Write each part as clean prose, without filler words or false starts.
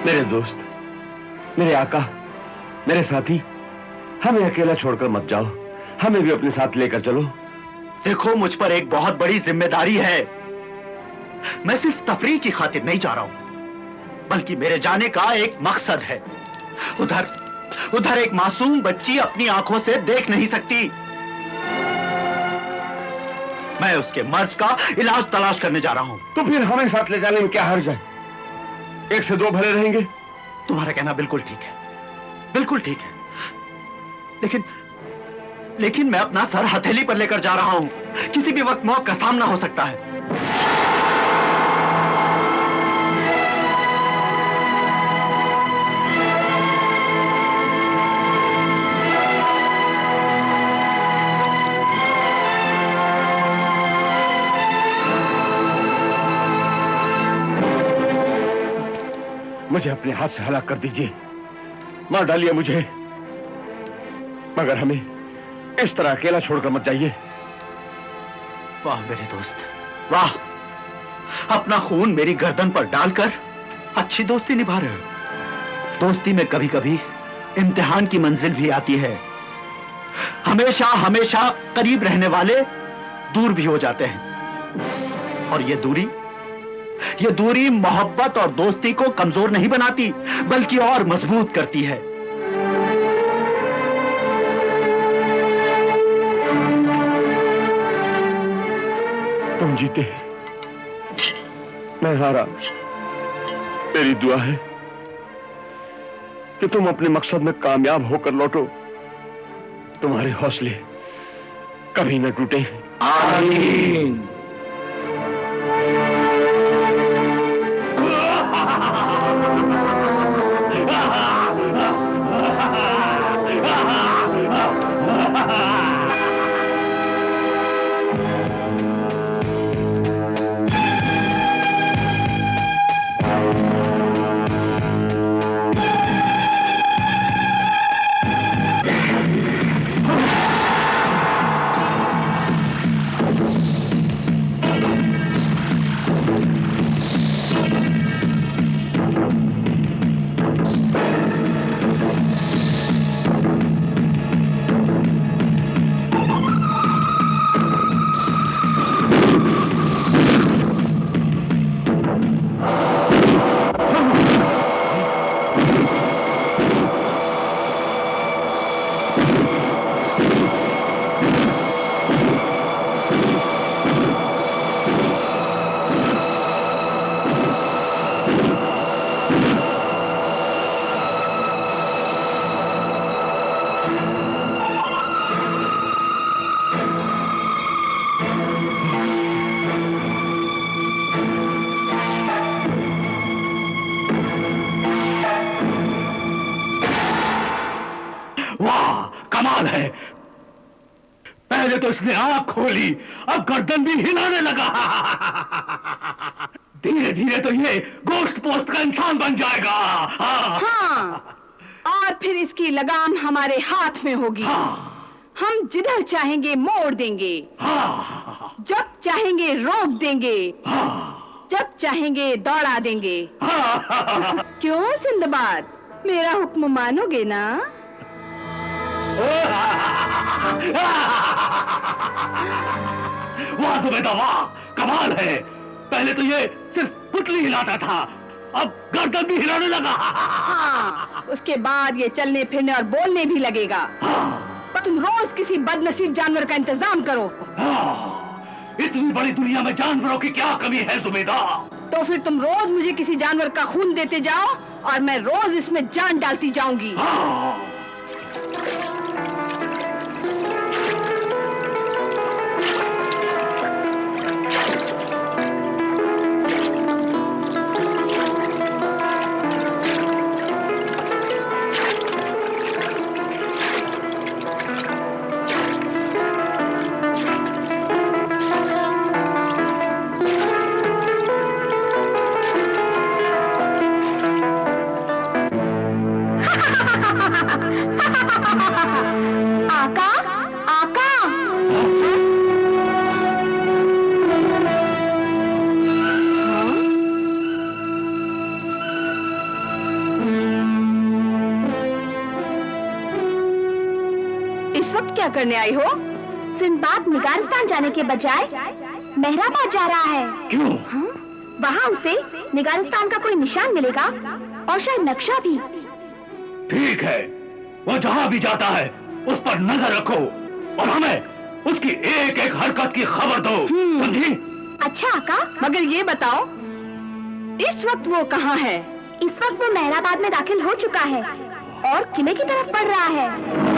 मेरे दोस्त, मेरे आका, मेरे साथी, हमें अकेला छोड़कर मत जाओ, हमें भी अपने साथ लेकर चलो। देखो, मुझ पर एक बहुत बड़ी जिम्मेदारी है। मैं सिर्फ तफरीह की खातिर नहीं जा रहा हूं, बल्कि मेरे जाने का एक मकसद है। उधर एक मासूम बच्ची अपनी आंखों से देख नहीं सकती। मैं उसके मर्ज का इलाज तलाश करने जा रहा हूं। तो फिर हमें साथ ले जाने में क्या हर्ज है? एक से दो भले रहेंगे। तुम्हारा कहना बिल्कुल ठीक है, बिल्कुल ठीक है। लेकिन मैं अपना सर हथेली पर लेकर जा रहा हूं। किसी भी वक्त मौत का सामना हो सकता है। मुझे अपने हाथ से हलाक कर दीजिए, मार डालिए मुझे, मगर हमें इस तरह अकेला छोड़कर मत जाइए। वाह मेरे दोस्त, वाह! अपना खून मेरी गर्दन पर डालकर अच्छी दोस्ती निभा रहे हो। दोस्ती में कभी कभी इम्तिहान की मंजिल भी आती है। हमेशा हमेशा करीब रहने वाले दूर भी हो जाते हैं, और ये दूरी मोहब्बत और दोस्ती को कमजोर नहीं बनाती, बल्कि और मजबूत करती है। तुम जीते, मैं हारा। मेरी दुआ है कि तुम अपने मकसद में कामयाब होकर लौटो, तुम्हारे हौसले कभी न टूटे। आमीन। कमाल है, पहले तो इसने आंख खोली, अब गर्दन भी हिलाने लगा। धीरे धीरे तो ये गोश्त पोस्ट का इंसान बन जाएगा। हाँ, और फिर इसकी लगाम हमारे हाथ में होगी। हम जिधर चाहेंगे मोड़ देंगे, जब चाहेंगे रोक देंगे, जब चाहेंगे दौड़ा देंगे। क्यों सिंदबाद, मेरा हुक्म मानोगे ना? वाह जुबैदा वाह, कमाल है। पहले तो ये सिर्फ पुतली हिलाता था, अब गर्दन भी हिलाने लगा। हाँ, उसके बाद ये चलने फिरने और बोलने भी लगेगा। पर तुम रोज किसी बदनसीब जानवर का इंतजाम करो। इतनी बड़ी दुनिया में जानवरों की क्या कमी है जुबैदा? तो फिर तुम रोज मुझे किसी जानवर का खून देते जाओ और मैं रोज इसमें जान डालती जाऊंगी। इस वक्त क्या करने आई हो? सिंदबाद निगारिस्तान जाने के बजाय मेहराबाद जा रहा है। क्यों? हाँ? वहाँ उसे निगारिस्तान का कोई निशान मिलेगा और शायद नक्शा भी। ठीक है, वो जहाँ भी जाता है उस पर नजर रखो और हमें उसकी एक एक हरकत की खबर दो, समझी? अच्छा आका। मगर ये बताओ, इस वक्त वो कहाँ है? इस वक्त वो मेहराबाद में दाखिल हो चुका है और किले की तरफ बढ़ रहा है।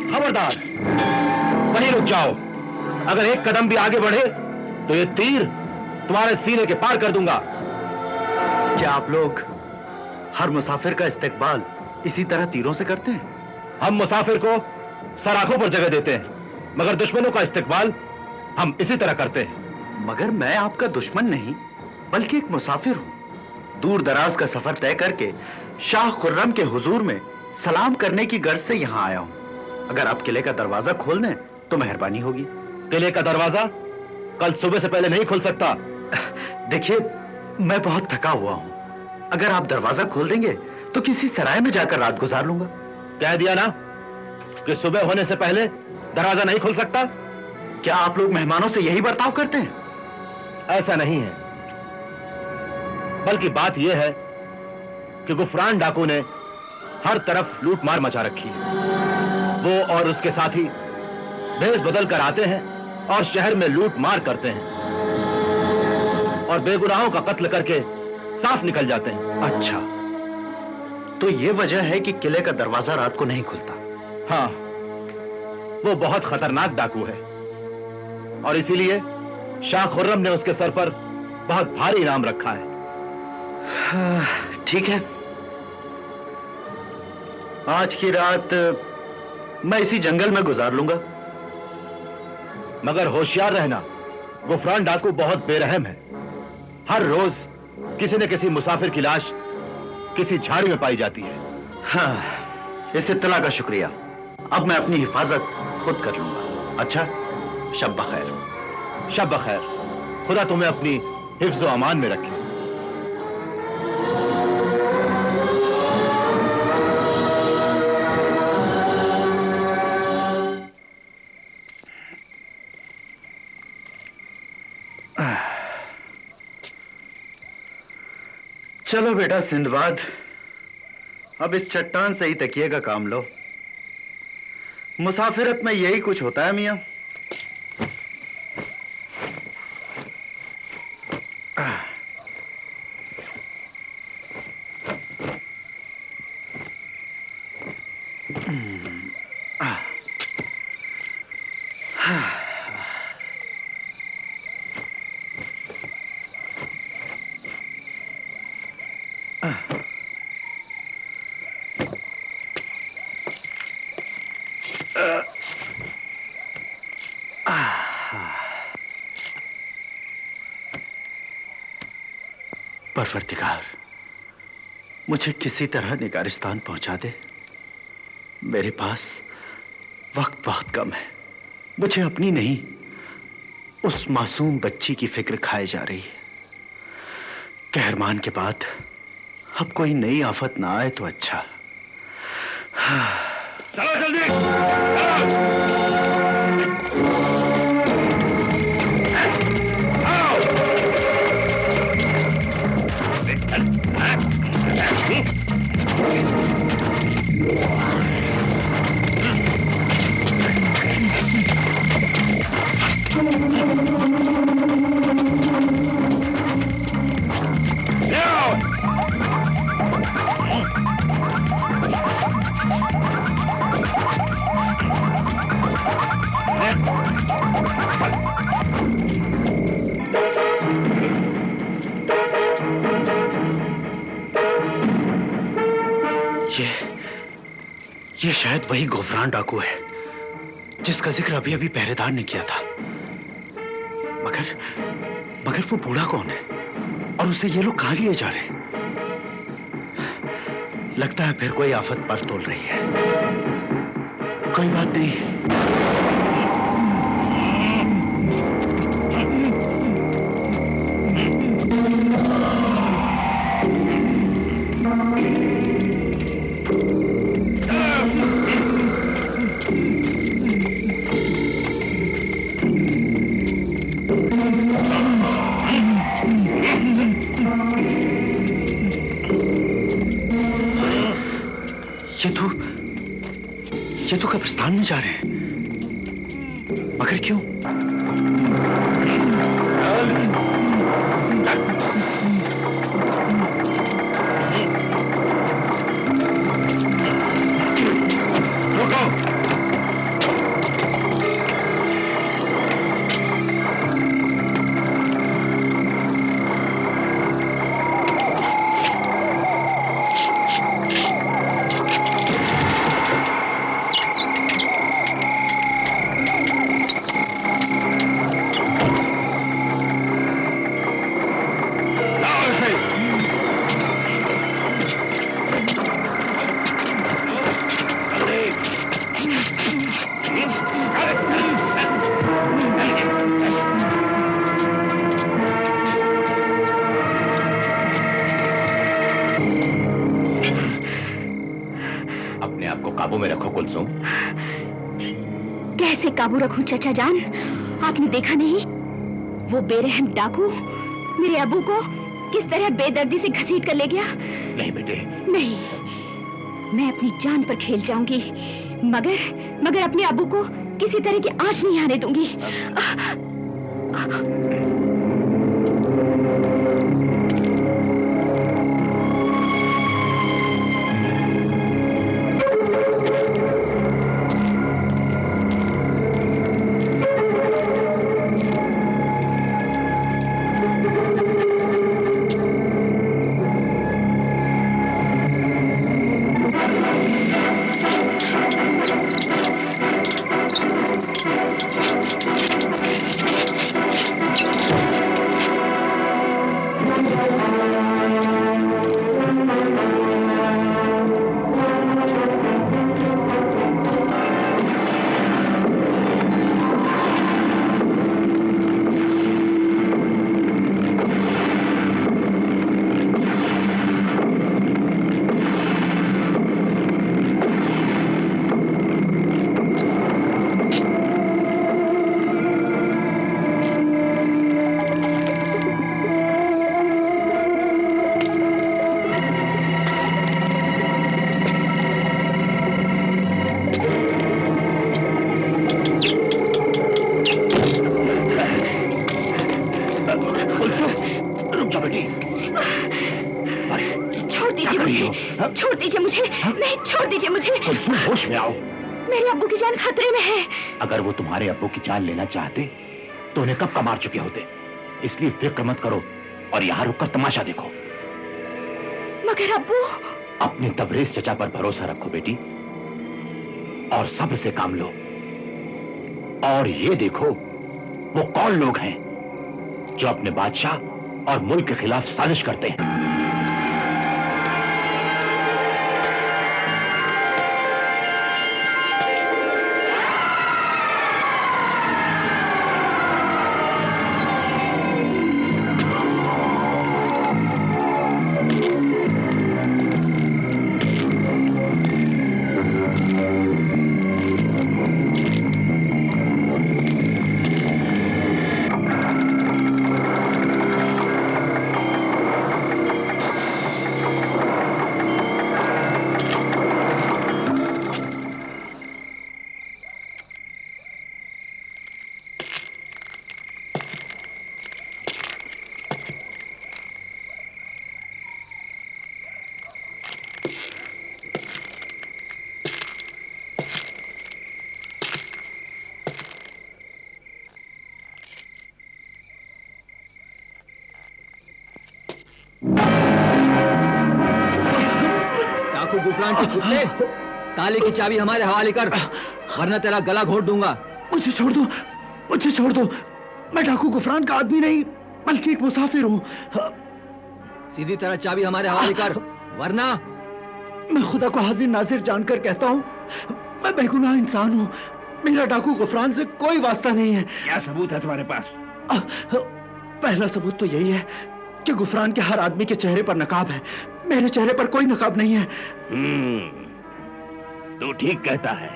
खबरदार, वहीं रुक जाओ। अगर एक कदम भी आगे बढ़े तो ये तीर तुम्हारे सीने के पार कर दूंगा। क्या आप लोग हर मुसाफिर का इस्तकबाल इसी तरह तीरों से करते हैं? हम मुसाफिर को सराखों पर जगह देते हैं, मगर दुश्मनों का इस्तकबाल हम इसी तरह करते हैं। मगर मैं आपका दुश्मन नहीं, बल्कि एक मुसाफिर हूं। दूर दराज का सफर तय करके शाह खुर्रम के हुजूर में सलाम करने की गर्ज से यहाँ आया हूं। अगर आप किले का दरवाजा खोल दें तो मेहरबानी होगी। किले का दरवाजा कल सुबह से पहले नहीं खुल सकता। देखिए, मैं बहुत थका हुआ हूं। अगर आप दरवाजा खोल देंगे तो किसी सराय में जाकर रात गुजार लूंगा। कह दिया ना कि सुबह होने से पहले दरवाजा नहीं खुल सकता। क्या आप लोग मेहमानों से यही बर्ताव करते हैं? ऐसा नहीं है, बल्कि बात यह है कि गुफरान डाकू ने हर तरफ लूट मार मचा रखी है। वो और उसके साथी भेष बदल कर आते हैं और शहर में लूट मार करते हैं और बेगुनाहों का कत्ल करके साफ निकल जाते हैं। अच्छा, तो ये वजह है कि किले का दरवाजा रात को नहीं खुलता। हाँ, वो बहुत खतरनाक डाकू है और इसीलिए शाह खुर्रम ने उसके सर पर बहुत भारी इनाम रखा है। ठीक है, आज की रात मैं इसी जंगल में गुजार लूंगा। मगर होशियार रहना, गुफरान डाकू बहुत बेरहम है। हर रोज किसी न किसी मुसाफिर की लाश किसी झाड़ी में पाई जाती है। हाँ, इस इत्तला का शुक्रिया। अब मैं अपनी हिफाजत खुद कर लूंगा। अच्छा, शब बखैर। शब बखैर। खुदा तुम्हें अपनी हिफ्ज़ व अमान में रखे। चलो बेटा सिंदबाद, अब इस चट्टान से ही तकिए का काम लो। मुसाफिरत में यही कुछ होता है मियां। परवरदिगार, मुझे किसी तरह निगारिस्तान पहुंचा दे। मेरे पास वक्त बहुत कम है। मुझे अपनी नहीं, उस मासूम बच्ची की फिक्र खाए जा रही है। कहरमान के बाद अब कोई नई आफत ना आए तो अच्छा। चलो जल्दी, चलो। ये शायद वही गुफरान डाकू है जिसका जिक्र अभी अभी पहरेदार ने किया था। मगर वो बूढ़ा कौन है और उसे ये लोग कहां लिए जा रहे हैं? लगता है फिर कोई आफत पर तोल रही है। कोई बात नहीं। ये तो कब्रिस्तान में जा रहे हैं, मगर क्यों? कैसे काबू रखूं चाचा जान? आपने देखा नहीं वो बेरहम डाकू मेरे अबू को किस तरह बेदर्दी से घसीट कर ले गया? नहीं बेटे, नहीं, मैं अपनी जान पर खेल जाऊंगी, मगर अपने अबू को किसी तरह की आंच नहीं आने दूंगी। छोड़ दीजिए मुझे, नहीं छोड़ दीजिए मुझे। कुलसुम होश में आओ, मेरे अब्बू की जान खतरे में है। अगर वो तुम्हारे अब्बू की जान लेना चाहते तो उन्हें कब का मार चुके होते, इसलिए फिक्र मत करो और यहाँ रुककर तमाशा देखो। मगर अब्बू। अपने तबरेज चचा पर भरोसा रखो बेटी और सब्र से काम लो, और ये देखो वो कौन लोग हैं जो अपने बादशाह और मुल्क के खिलाफ साजिश करते हैं। गुफरान के पुतले, ताले की चाबी हमारे हवाले कर, वरना तेरा गला घोट दूंगा। मुझे छोड़ दो, मुझे छोड़ दो। मैं डाकू गुफरान का आदमी नहीं बल्कि एक मुसाफिर हूँ। सीधी तरह चाबी हमारे हवाले कर, वरना मैं खुदा को हाजिर नाजिर जानकर कहता हूँ, मैं बेगुनाह इंसान हूँ। मेरा डाकू गुफरान से कोई वास्ता नहीं है। क्या सबूत है तुम्हारे पास? पहला सबूत तो यही है कि गुफरान के हर आदमी के चेहरे पर नकाब है। मेरे चेहरे पर कोई नकाब नहीं है। तू ठीक कहता है,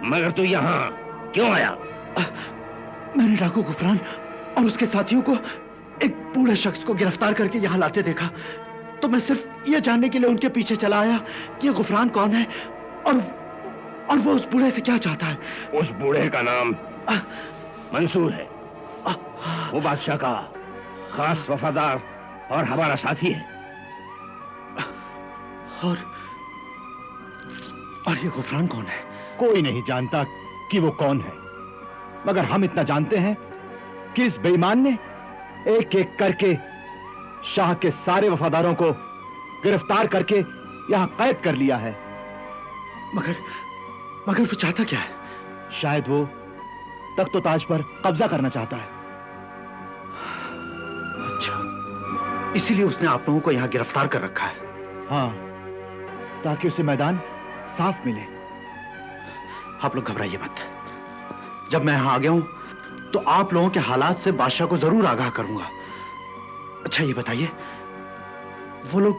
मगर तू यहाँ क्यों आया? मैंने डाकू गुफरान और उसके साथियों को एक बूढ़े शख्स को गिरफ्तार करके यहाँ लाते देखा, तो मैं सिर्फ ये जानने के लिए उनके पीछे चला आया कि ये गुफरान कौन है और वो उस बूढ़े से क्या चाहता है। उस बूढ़े का नाम मंसूर है। वो बादशाह का खास वफादार और हमारा साथी है। और ये गुफरान कौन है? कोई नहीं जानता कि वो कौन है, मगर हम इतना जानते हैं कि इस बेईमान ने एक एक करके शाह के सारे वफादारों को गिरफ्तार करके यहां कैद कर लिया है। मगर वो चाहता क्या है? शायद वो तख्त ताज पर कब्जा करना चाहता है। अच्छा, इसीलिए उसने आप लोगों को यहां गिरफ्तार कर रखा है। हाँ, ताकि उसे मैदान साफ मिले। आप लोग घबराइए मत। जब मैं यहां आ गया हूं तो आप लोगों के हालात से बादशाह को जरूर आगाह करूंगा। अच्छा ये बताइए, वो लोग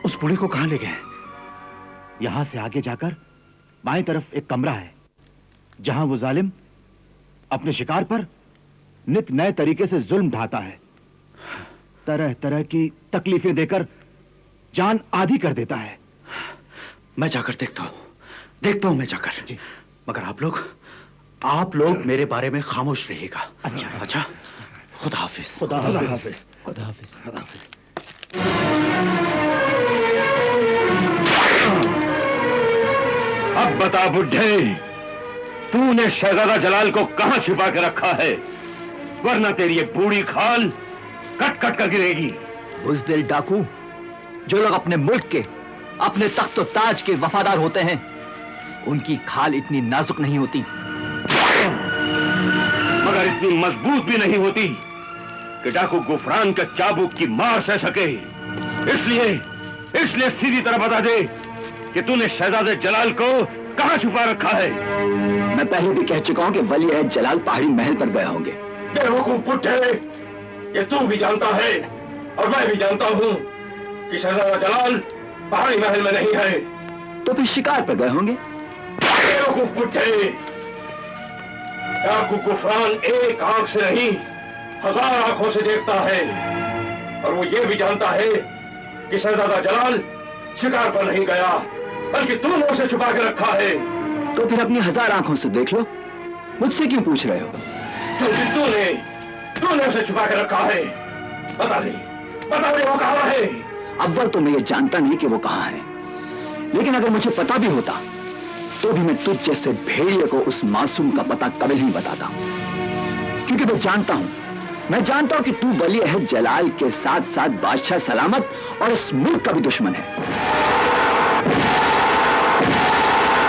उस बूढ़े को कहां ले गए हैं? यहां से आगे जाकर बाएं तरफ एक कमरा है, जहां वो जालिम अपने शिकार पर नित नए तरीके से जुल्म ढाता है। तरह तरह की तकलीफें देकर जान आधी कर देता है। मैं जाकर देखता हूं मैं जाकर। मगर आप लोग मेरे बारे में खामोश रहिएगा। अच्छा, खुदा हाफिज। खुदा हाफिज। खुदा हाफिज। अब बता बुढ़े, तूने शहजादा जलाल को कहां छिपा के रखा है? वरना तेरी ये बूढ़ी खाल कट कट कर गिरेगी। बुज़दिल डाकू, जो लोग अपने मुल्क के, अपने तख्त ताज के वफादार होते हैं, उनकी खाल इतनी नाजुक नहीं होती, मगर इतनी मजबूत भी नहीं होती कि डाकू गुफरान के चाबुक की मार सह सके। इसलिए सीधी तरह बता दे कि तूने शहजादे जलाल को कहां छुपा रखा है? मैं पहले भी कह चुका हूं कि वली अहद जलाल पहाड़ी महल पर गए होंगे। बेवकूफ बुड्ढे, ये तू भी जानता है और मैं भी जानता हूं कि शहजादा जलाल पहाड़ी महल में नहीं है। तो फिर शिकार पर गए होंगे। बेवकूफ बुड्ढे, डाकू गुफरान एक आंख से नहीं 1000 आंखों से देखता है, और वो ये भी जानता है कि शहजादा जलाल शिकार पर नहीं गया, बल्कि तूने उसे छुपा के रखा है। तो फिर अपनी 1000 आंखों से देख लो, मुझसे क्यों पूछ रहे हो? क्योंकि तूने उसे छुपा के रखा है। बता दे वो कहां है? अव्वल तो मैं ये जानता नहीं कि वो कहां है, लेकिन अगर मुझे पता भी होता तो भी मैं तुझ जैसे भेड़िए को उस मासूम का पता कभी नहीं बताता, क्योंकि मैं जानता हूं कि तू वली अहद जलाल के साथ साथ बादशाह सलामत और इस मुल्क का भी दुश्मन है।